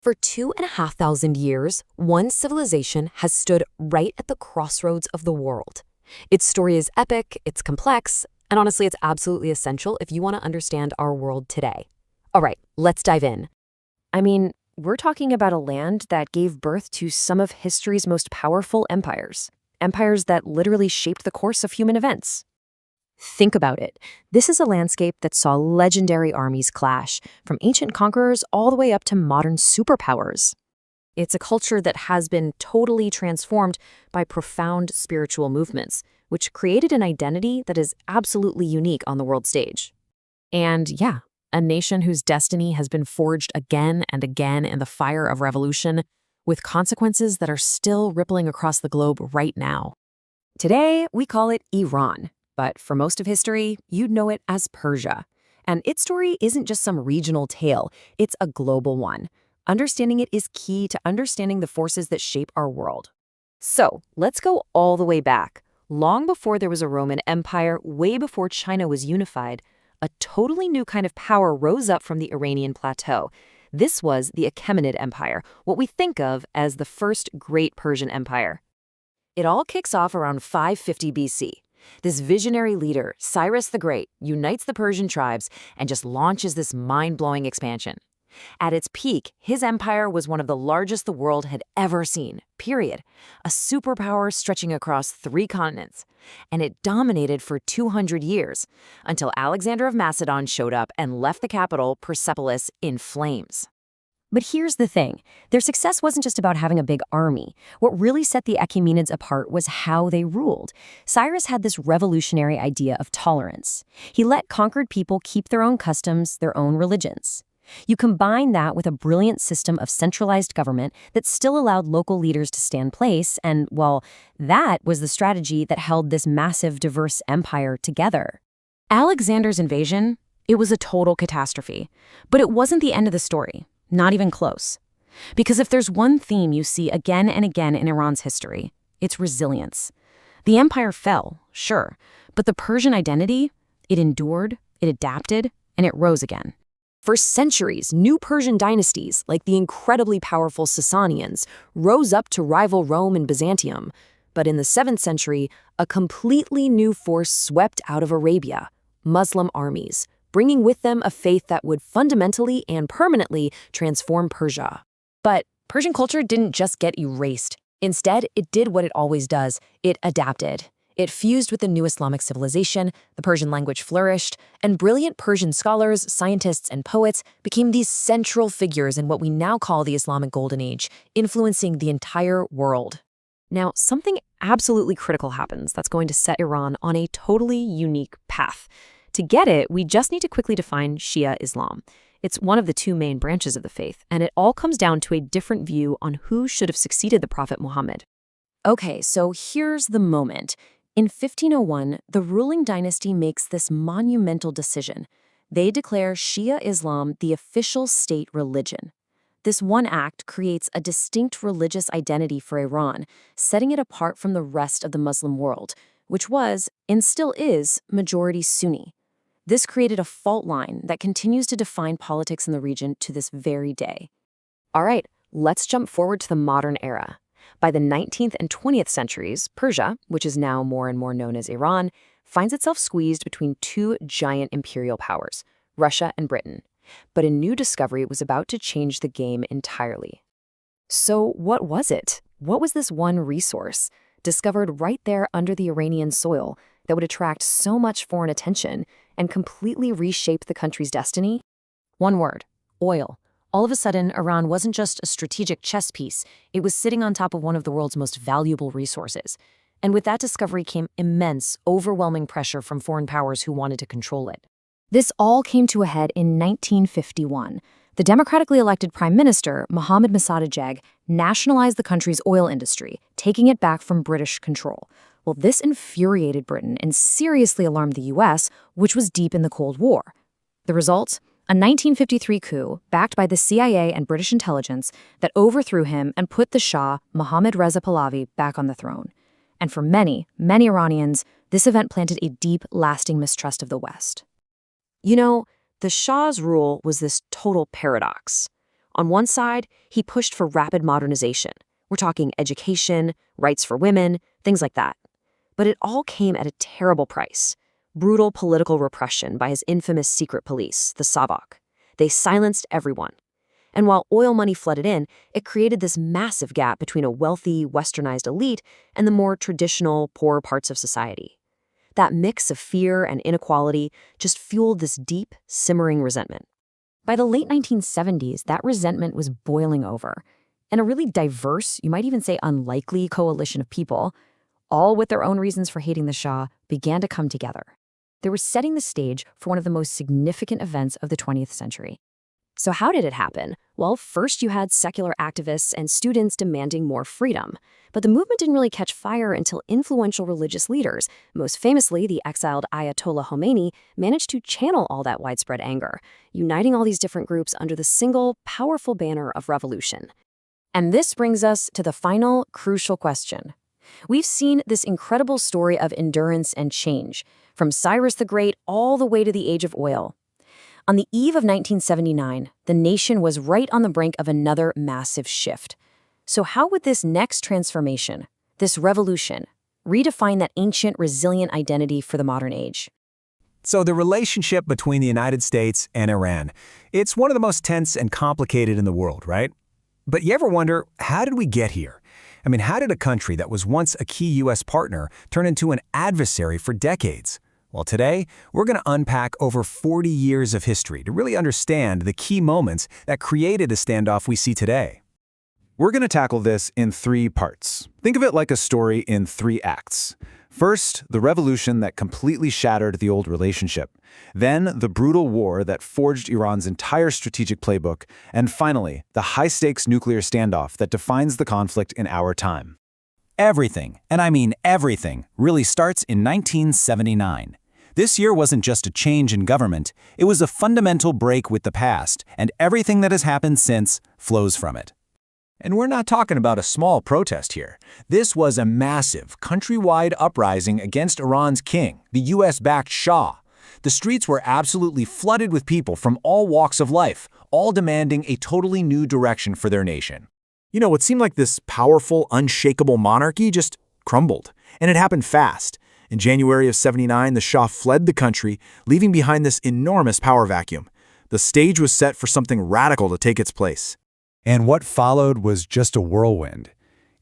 For 2,500 years, one civilization has stood right at the crossroads of the world. Its story is epic, it's complex, and honestly, it's absolutely essential if you want to understand our world today. All right, let's dive in. We're talking about a land that gave birth to some of history's most powerful empires. Empires that literally shaped the course of human events. Think about it. This is a landscape that saw legendary armies clash, from ancient conquerors all the way up to modern superpowers. It's a culture that has been totally transformed by profound spiritual movements, which created an identity that is absolutely unique on the world stage. And yeah, a nation whose destiny has been forged again and again in the fire of revolution, with consequences that are still rippling across the globe right now. Today, we call it Iran. But for most of history, you'd know it as Persia. And its story isn't just some regional tale, it's a global one. Understanding it is key to understanding the forces that shape our world. So, let's go all the way back. Long before there was a Roman Empire, way before China was unified, a totally new kind of power rose up from the Iranian plateau. This was the Achaemenid Empire, what we think of as the first great Persian Empire. It all kicks off around 550 BC. This visionary leader, Cyrus the Great, unites the Persian tribes and just launches this mind-blowing expansion. At its peak, his empire was one of the largest the world had ever seen, period. A superpower stretching across 3 continents. And it dominated for 200 years, until Alexander of Macedon showed up and left the capital, Persepolis, in flames. But here's the thing. Their success wasn't just about having a big army. What really set the Achaemenids apart was how they ruled. Cyrus had this revolutionary idea of tolerance. He let conquered people keep their own customs, their own religions. You combine that with a brilliant system of centralized government that still allowed local leaders to stand place, and, well, that was the strategy that held this massive, diverse empire together. Alexander's invasion, it was a total catastrophe. But it wasn't the end of the story. Not even close. Because if there's one theme you see again and again in Iran's history, it's resilience. The empire fell, sure, but the Persian identity, it endured, it adapted, and it rose again. For centuries, new Persian dynasties, like the incredibly powerful Sasanians, rose up to rival Rome and Byzantium. But in the 7th century, a completely new force swept out of Arabia: Muslim armies, bringing with them a faith that would fundamentally and permanently transform Persia. But Persian culture didn't just get erased. Instead, it did what it always does. It adapted. It fused with the new Islamic civilization, the Persian language flourished, and brilliant Persian scholars, scientists, and poets became these central figures in what we now call the Islamic Golden Age, influencing the entire world. Now, something absolutely critical happens that's going to set Iran on a totally unique path. To get it, we just need to quickly define Shia Islam. It's one of the 2 main branches of the faith, and it all comes down to a different view on who should have succeeded the Prophet Muhammad. Okay, so here's the moment. In 1501, the ruling dynasty makes this monumental decision. They declare Shia Islam the official state religion. This one act creates a distinct religious identity for Iran, setting it apart from the rest of the Muslim world, which was, and still is, majority Sunni. This created a fault line that continues to define politics in the region to this very day. All right, let's jump forward to the modern era. By the 19th and 20th centuries, Persia, which is now more and more known as Iran, finds itself squeezed between 2 giant imperial powers, Russia and Britain. But a new discovery was about to change the game entirely. So what was it? What was this one resource, discovered right there under the Iranian soil, that would attract so much foreign attention and completely reshape the country's destiny? One word: oil. All of a sudden, Iran wasn't just a strategic chess piece, it was sitting on top of one of the world's most valuable resources. And with that discovery came immense, overwhelming pressure from foreign powers who wanted to control it. This all came to a head in 1951. The democratically elected Prime Minister, Mohammad Mossadegh, nationalized the country's oil industry, taking it back from British control. Well, this infuriated Britain and seriously alarmed the US, which was deep in the Cold War. The result? A 1953 coup, backed by the CIA and British intelligence, that overthrew him and put the Shah, Mohammad Reza Pahlavi, back on the throne. And for many, many Iranians, this event planted a deep, lasting mistrust of the West. You know, the Shah's rule was this total paradox. On one side, he pushed for rapid modernization. We're talking education, rights for women, things like that. But it all came at a terrible price. Brutal political repression by his infamous secret police, the Savak. They silenced everyone. And while oil money flooded in, it created this massive gap between a wealthy, westernized elite and the more traditional, poorer parts of society. That mix of fear and inequality just fueled this deep, simmering resentment. By the late 1970s, that resentment was boiling over, and a really diverse, you might even say unlikely coalition of people, all with their own reasons for hating the Shah, began to come together. They were setting the stage for one of the most significant events of the 20th century. So how did it happen? Well, first you had secular activists and students demanding more freedom. But the movement didn't really catch fire until influential religious leaders, most famously the exiled Ayatollah Khomeini, managed to channel all that widespread anger, uniting all these different groups under the single, powerful banner of revolution. And this brings us to the final, crucial question. We've seen this incredible story of endurance and change, from Cyrus the Great all the way to the Age of Oil. On the eve of 1979, the nation was right on the brink of another massive shift. So how would this next transformation, this revolution, redefine that ancient, resilient identity for the modern age? So the relationship between the United States and Iran, it's one of the most tense and complicated in the world, right? But you ever wonder, how did we get here? I mean, how did a country that was once a key U.S. partner turn into an adversary for decades? Well, today, we're going to unpack over 40 years of history to really understand the key moments that created the standoff we see today. We're going to tackle this in 3 parts. Think of it like a story in 3 acts. First, the revolution that completely shattered the old relationship. Then, the brutal war that forged Iran's entire strategic playbook. And finally, the high-stakes nuclear standoff that defines the conflict in our time. Everything, and I mean everything, really starts in 1979. This year wasn't just a change in government, it was a fundamental break with the past, and everything that has happened since flows from it. And we're not talking about a small protest here. This was a massive, countrywide uprising against Iran's king, the US-backed Shah. The streets were absolutely flooded with people from all walks of life, all demanding a totally new direction for their nation. You know, it seemed like this powerful, unshakable monarchy just crumbled, and it happened fast. In January of '79, the Shah fled the country, leaving behind this enormous power vacuum. The stage was set for something radical to take its place. And what followed was just a whirlwind.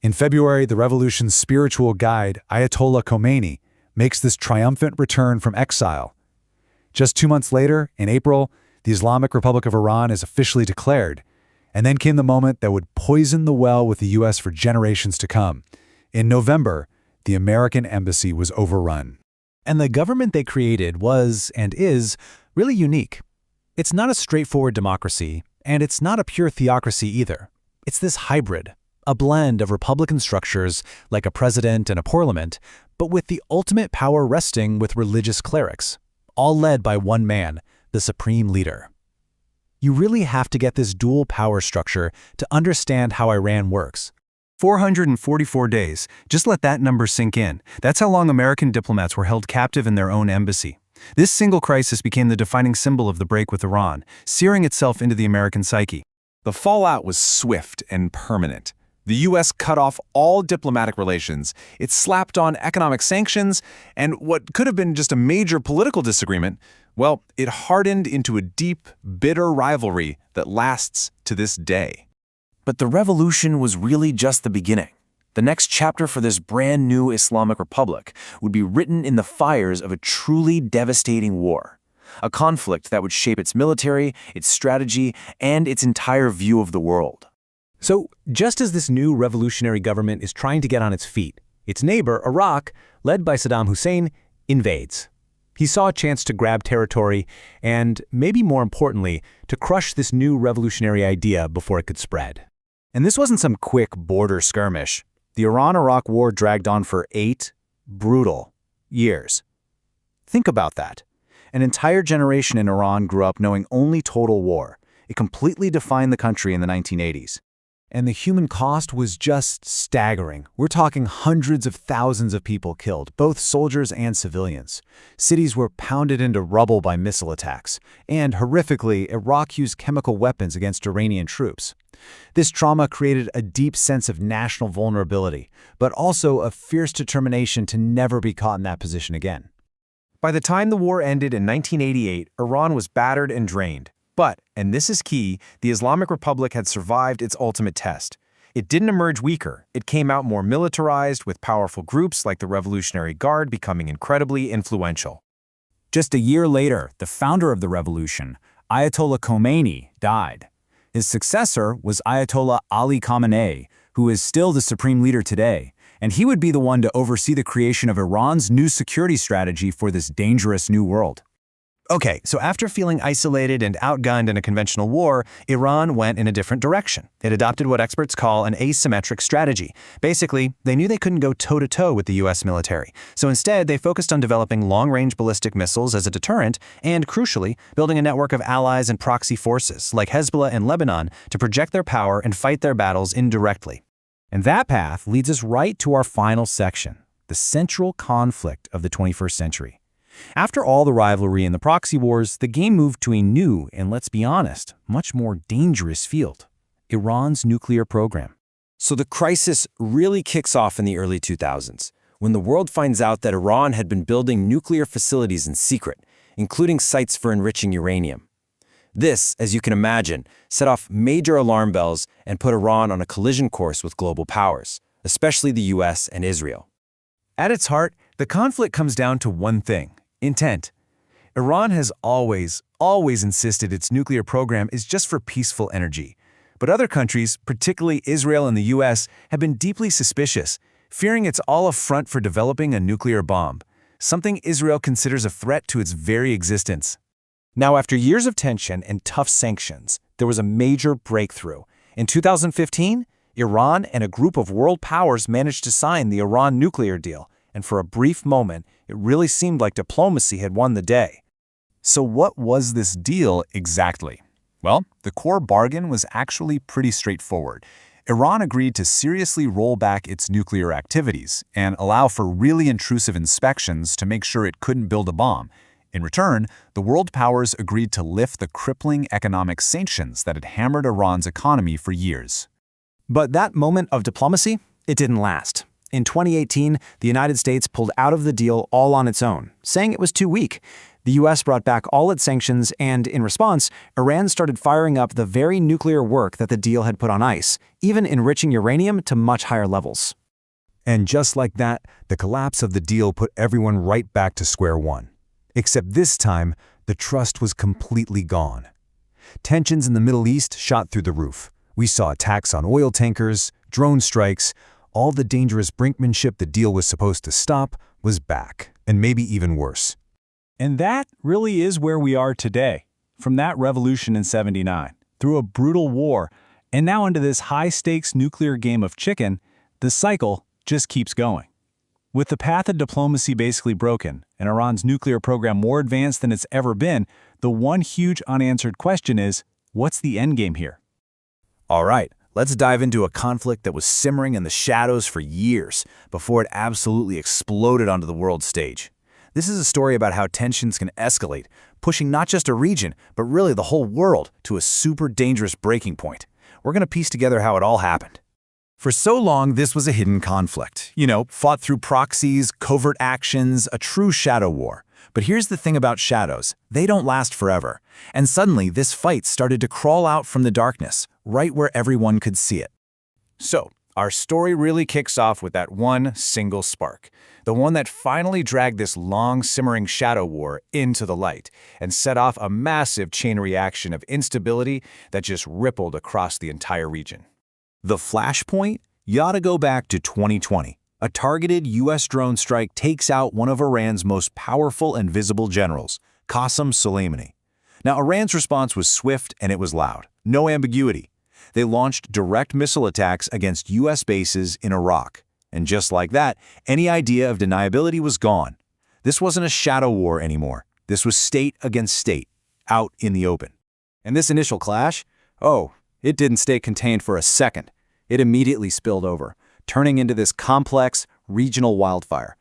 In February, the revolution's spiritual guide, Ayatollah Khomeini, makes this triumphant return from exile. Just 2 months later, in April, the Islamic Republic of Iran is officially declared. And then came the moment that would poison the well with the U.S. for generations to come. In November, the American embassy was overrun. And the government they created was, and is, really unique. It's not a straightforward democracy, and it's not a pure theocracy either. It's this hybrid, a blend of republican structures like a president and a parliament, but with the ultimate power resting with religious clerics, all led by one man, the supreme leader. You really have to get this dual power structure to understand how Iran works. 444 days. Just let that number sink in. That's how long American diplomats were held captive in their own embassy. This single crisis became the defining symbol of the break with Iran, searing itself into the American psyche. The fallout was swift and permanent. The U.S. cut off all diplomatic relations, it slapped on economic sanctions, and what could have been just a major political disagreement, well, it hardened into a deep, bitter rivalry that lasts to this day. But the revolution was really just the beginning. The next chapter for this brand new Islamic Republic would be written in the fires of a truly devastating war, a conflict that would shape its military, its strategy, and its entire view of the world. So, just as this new revolutionary government is trying to get on its feet, its neighbor, Iraq, led by Saddam Hussein, invades. He saw a chance to grab territory and, maybe more importantly, to crush this new revolutionary idea before it could spread. And this wasn't some quick border skirmish. The Iran-Iraq War dragged on for 8 brutal years. Think about that. An entire generation in Iran grew up knowing only total war. It completely defined the country in the 1980s. And the human cost was just staggering. We're talking hundreds of thousands of people killed, both soldiers and civilians. Cities were pounded into rubble by missile attacks. And horrifically, Iraq used chemical weapons against Iranian troops. This trauma created a deep sense of national vulnerability, but also a fierce determination to never be caught in that position again. By the time the war ended in 1988, Iran was battered and drained. But, and this is key, the Islamic Republic had survived its ultimate test. It didn't emerge weaker. It came out more militarized, with powerful groups like the Revolutionary Guard becoming incredibly influential. Just a year later, the founder of the revolution, Ayatollah Khomeini, died. His successor was Ayatollah Ali Khamenei, who is still the supreme leader today, and he would be the one to oversee the creation of Iran's new security strategy for this dangerous new world. Okay, so after feeling isolated and outgunned in a conventional war, Iran went in a different direction. It adopted what experts call an asymmetric strategy. Basically, they knew they couldn't go toe-to-toe with the U.S. military. So instead, they focused on developing long-range ballistic missiles as a deterrent and, crucially, building a network of allies and proxy forces, like Hezbollah and Lebanon, to project their power and fight their battles indirectly. And that path leads us right to our final section, the central conflict of the 21st century. After all the rivalry and the proxy wars, the game moved to a new and, let's be honest, much more dangerous field: Iran's nuclear program. So the crisis really kicks off in the early 2000s, when the world finds out that Iran had been building nuclear facilities in secret, including sites for enriching uranium. This, as you can imagine, set off major alarm bells and put Iran on a collision course with global powers, especially the US and Israel. At its heart, the conflict comes down to one thing: intent. Iran has always insisted its nuclear program is just for peaceful energy. But other countries, particularly Israel and the US, have been deeply suspicious, fearing it's all a front for developing a nuclear bomb, something Israel considers a threat to its very existence. Now, after years of tension and tough sanctions, there was a major breakthrough. In 2015, Iran and a group of world powers managed to sign the Iran nuclear deal, and for a brief moment, it really seemed like diplomacy had won the day. So what was this deal exactly? Well, the core bargain was actually pretty straightforward. Iran agreed to seriously roll back its nuclear activities and allow for really intrusive inspections to make sure it couldn't build a bomb. In return, the world powers agreed to lift the crippling economic sanctions that had hammered Iran's economy for years. But that moment of diplomacy, it didn't last. In 2018, the United States pulled out of the deal all on its own, saying it was too weak. The US brought back all its sanctions, and in response, Iran started firing up the very nuclear work that the deal had put on ice, even enriching uranium to much higher levels. And just like that, the collapse of the deal put everyone right back to square one. Except this time, the trust was completely gone. Tensions in the Middle East shot through the roof. We saw attacks on oil tankers, drone strikes. All the dangerous brinkmanship the deal was supposed to stop was back, and maybe even worse. And that really is where we are today. From that revolution in '79, through a brutal war, and now into this high-stakes nuclear game of chicken, the cycle just keeps going. With the path of diplomacy basically broken, and Iran's nuclear program more advanced than it's ever been, the one huge unanswered question is, what's the endgame here? All right, let's dive into a conflict that was simmering in the shadows for years before it absolutely exploded onto the world stage. This is a story about how tensions can escalate, pushing not just a region, but really the whole world to a super dangerous breaking point. We're going to piece together how it all happened. For so long, this was a hidden conflict. Fought through proxies, covert actions, a true shadow war. But here's the thing about shadows. They don't last forever. And suddenly, this fight started to crawl out from the darkness, right where everyone could see it. So, our story really kicks off with that one single spark. The one that finally dragged this long, simmering shadow war into the light and set off a massive chain reaction of instability that just rippled across the entire region. The flashpoint? You ought to go back to 2020. A targeted U.S. drone strike takes out one of Iran's most powerful and visible generals, Qasem Soleimani. Now, Iran's response was swift and it was loud. No ambiguity. They launched direct missile attacks against U.S. bases in Iraq. And just like that, any idea of deniability was gone. This wasn't a shadow war anymore. This was state against state, out in the open. And this initial clash? Oh, it didn't stay contained for a second. It immediately spilled over, turning into this complex, regional wildfire.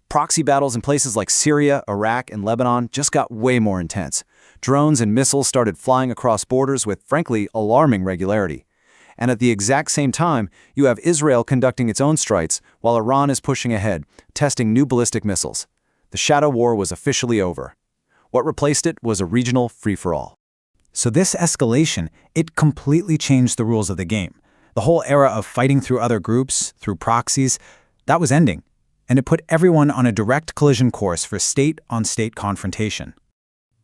Proxy battles in places like Syria, Iraq, and Lebanon just got way more intense. Drones and missiles started flying across borders with, frankly, alarming regularity. And at the exact same time, you have Israel conducting its own strikes, while Iran is pushing ahead, testing new ballistic missiles. The shadow war was officially over. What replaced it was a regional free-for-all. So this escalation, it completely changed the rules of the game. The whole era of fighting through other groups, through proxies, that was ending. And it put everyone on a direct collision course for state-on-state confrontation.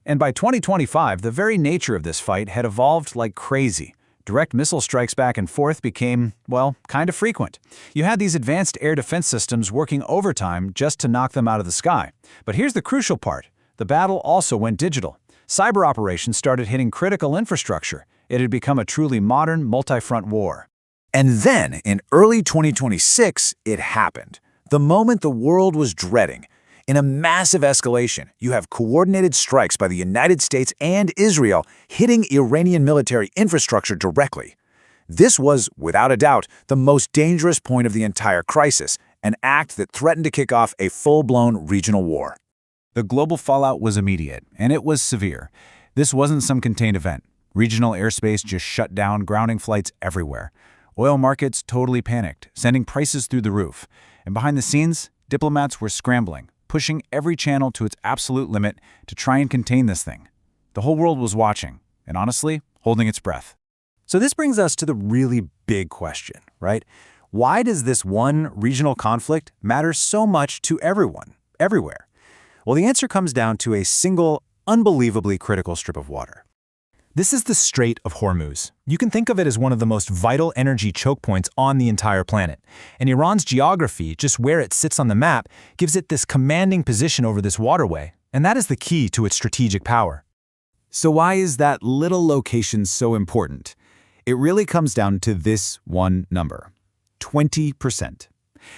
And by 2025, the very nature of this fight had evolved like crazy. Direct missile strikes back and forth became, well, kind of frequent. You had these advanced air defense systems working overtime just to knock them out of the sky. But here's the crucial part. The battle also went digital. Cyber operations started hitting critical infrastructure. It had become a truly modern, multi-front war. And then, in early 2026, it happened. The moment the world was dreading. In a massive escalation, you have coordinated strikes by the United States and Israel hitting Iranian military infrastructure directly. This was, without a doubt, the most dangerous point of the entire crisis, an act that threatened to kick off a full-blown regional war. The global fallout was immediate, and it was severe. This wasn't some contained event. Regional airspace just shut down, grounding flights everywhere. Oil markets totally panicked, sending prices through the roof. And behind the scenes, diplomats were scrambling, pushing every channel to its absolute limit to try and contain this thing. The whole world was watching, and honestly, holding its breath. So this brings us to the really big question, right? Why does this one regional conflict matter so much to everyone, everywhere? Well, the answer comes down to a single, unbelievably critical strip of water. This is the Strait of Hormuz. You can think of it as one of the most vital energy choke points on the entire planet. And Iran's geography, just where it sits on the map, gives it this commanding position over this waterway, and that is the key to its strategic power. So why is that little location so important? It really comes down to this one number: 20%.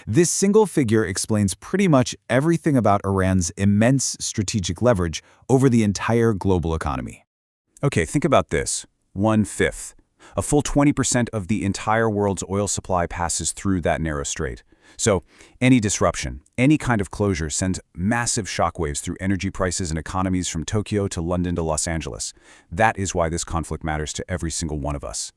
This single figure explains pretty much everything about Iran's immense strategic leverage over the entire global economy. Okay, think about this. 1/5. A full 20% of the entire world's oil supply passes through that narrow strait. So any disruption, any kind of closure sends massive shockwaves through energy prices and economies from Tokyo to London to Los Angeles. That is why this conflict matters to every single one of us.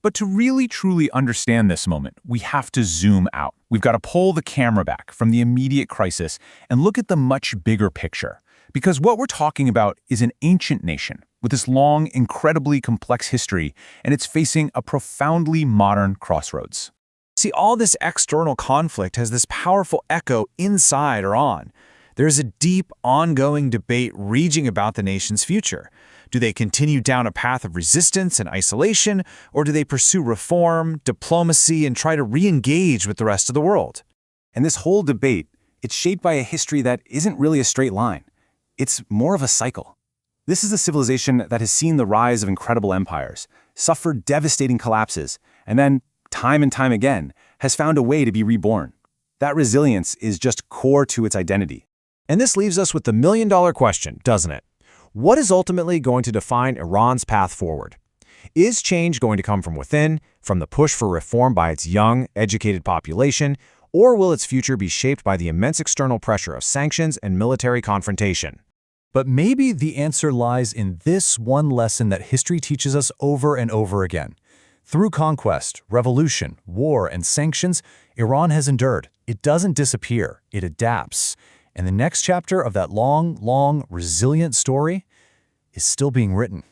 But to really truly understand this moment, we have to zoom out. We've got to pull the camera back from the immediate crisis and look at the much bigger picture. Because what we're talking about is an ancient nation with this long, incredibly complex history, and it's facing a profoundly modern crossroads. See, all this external conflict has this powerful echo inside Iran. There's a deep, ongoing debate raging about the nation's future. Do they continue down a path of resistance and isolation, or do they pursue reform, diplomacy, and try to re-engage with the rest of the world? And this whole debate, it's shaped by a history that isn't really a straight line. It's more of a cycle. This is a civilization that has seen the rise of incredible empires, suffered devastating collapses, and then, time and time again, has found a way to be reborn. That resilience is just core to its identity. And this leaves us with the million-dollar question, doesn't it? What is ultimately going to define Iran's path forward? Is change going to come from within, from the push for reform by its young, educated population, or will its future be shaped by the immense external pressure of sanctions and military confrontation? But maybe the answer lies in this one lesson that history teaches us over and over again. Through conquest, revolution, war, and sanctions, Iran has endured. It doesn't disappear, it adapts. And the next chapter of that long, resilient story is still being written.